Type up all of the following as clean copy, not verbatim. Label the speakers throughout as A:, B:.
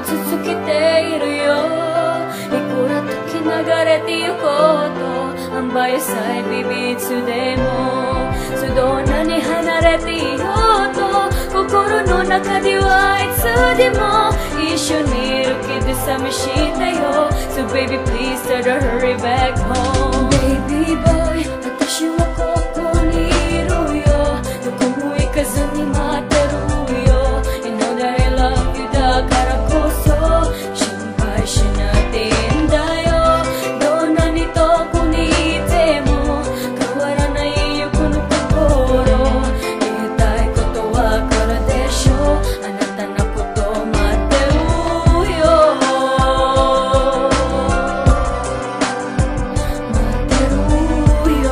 A: 続けているよ。いくら時流れてゆこうと、安倍さえビビいつでも、どんなに離れていようと、心の中ではいつでも一緒にいるけど寂しいんだよ。So baby please try to hurry back home. Baby boy 私はここにいるよ。どこも行かずに待ってるよ。You know that I love you だからこそ心配しなくていいんだよ。どんなに遠くにいても変わらないよこの心。言いたいことわかるでしょ。あなたのことを待ってるよ。待ってるよ。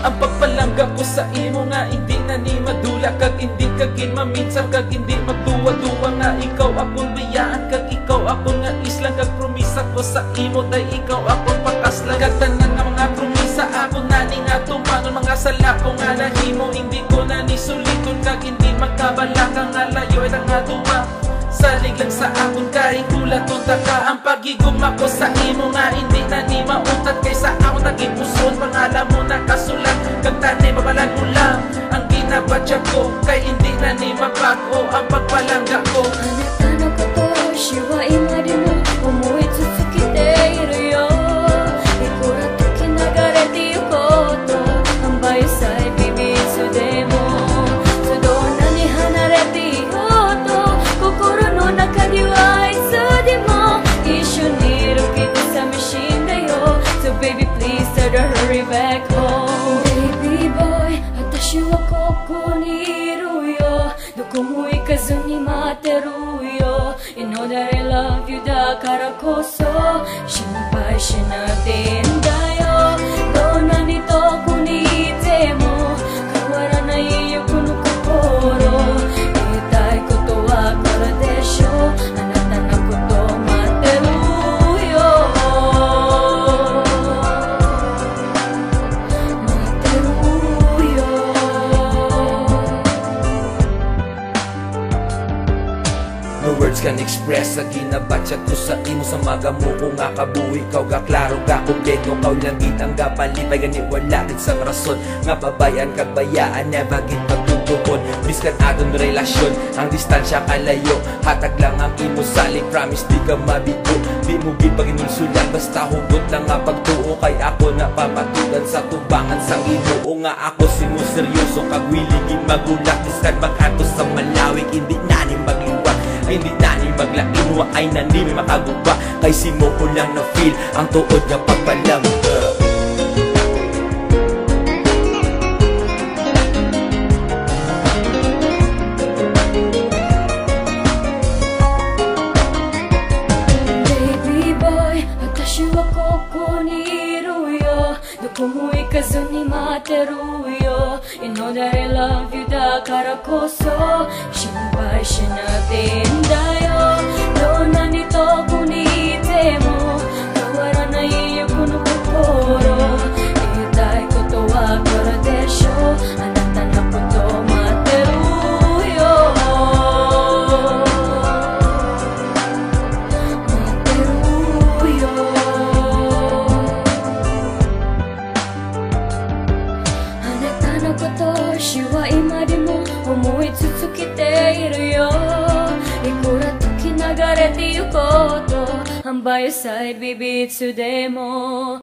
B: Ang pagpalangga ko sa imo nga hindi na ni madula, kag hindi kagin maminsan, kag hindi magduwa-duwa nga ikaw akong biyaan, kag ikaw ako nga islang, kag promisa ko sa imo day ikaw akong pakaslang. Kag tanan nga mga promisa ako nani nga tumanon, mga sala ko nga nahimo hindi ko na ni suliton, kag hindi magkabala ka nga layo ay nga duwa. Salig lang sa akon kay kulaton taka ang pagiguma ko sa imo nga hindi na ni mautat, kaysa ako nagipuson pangalan mo nakasulat, kag tanay mabalan mo lang ang ginabadya ko, kay hindi na ni mabago ang pagpalangga ko.
A: あなたのこと私は今でも思い続けているよ。いくら時流れてゆこうと、安倍さえビビいつでも、どんなに離れていようと、心の中ではいつでも一緒にいるけど寂しいんだよ。So baby please try to hurry back home. Baby boy 私はここにいるよ。どこも行かずに待ってるよ。You know that I love you だからこそ心配しなくていいんだよ。どんなに遠くにいても変わらないよこの心。言いたいことわかるでしょ。あなたのことを待ってるよ。待ってるよ。
B: No words can express sa ginabatsyag ko sa imo sa maga mo ko nga kabuhi ikaw ga klaro ga kompleto kaw lang gitang ga palipay gani wala gid sang rason nga babayan kag bayaan never gid pagtutukod biskan aton relasyon ang distansya kalayo hatag lang ang imo salik promise di ka mabigo di mo gid paginulsulan basta hugot lang nga pagtuo kay ako na papatugan sa tubangan sang imo nga ako simo seryoso kag willing gid magulat biskan mag-ato sa malawig hindi na ni magliwat hindi na ni maglain wa ay na ni makaguba kay simo ko lang na feel ang tuod nga pagpalangga.
A: Baby boy 私はここにいるよ。どこも行かずに待ってるよ。You know that I love you だからこそ心配しなくていいんだよ。どんなに遠くにいても変わらないよこの心。言いたいことわかるでしょ。あなたのことを待ってるよ。待ってるよ。あなたのこと私は今でも思い続けているよ。いくら時流れてゆこうと、安倍さえビビいつでも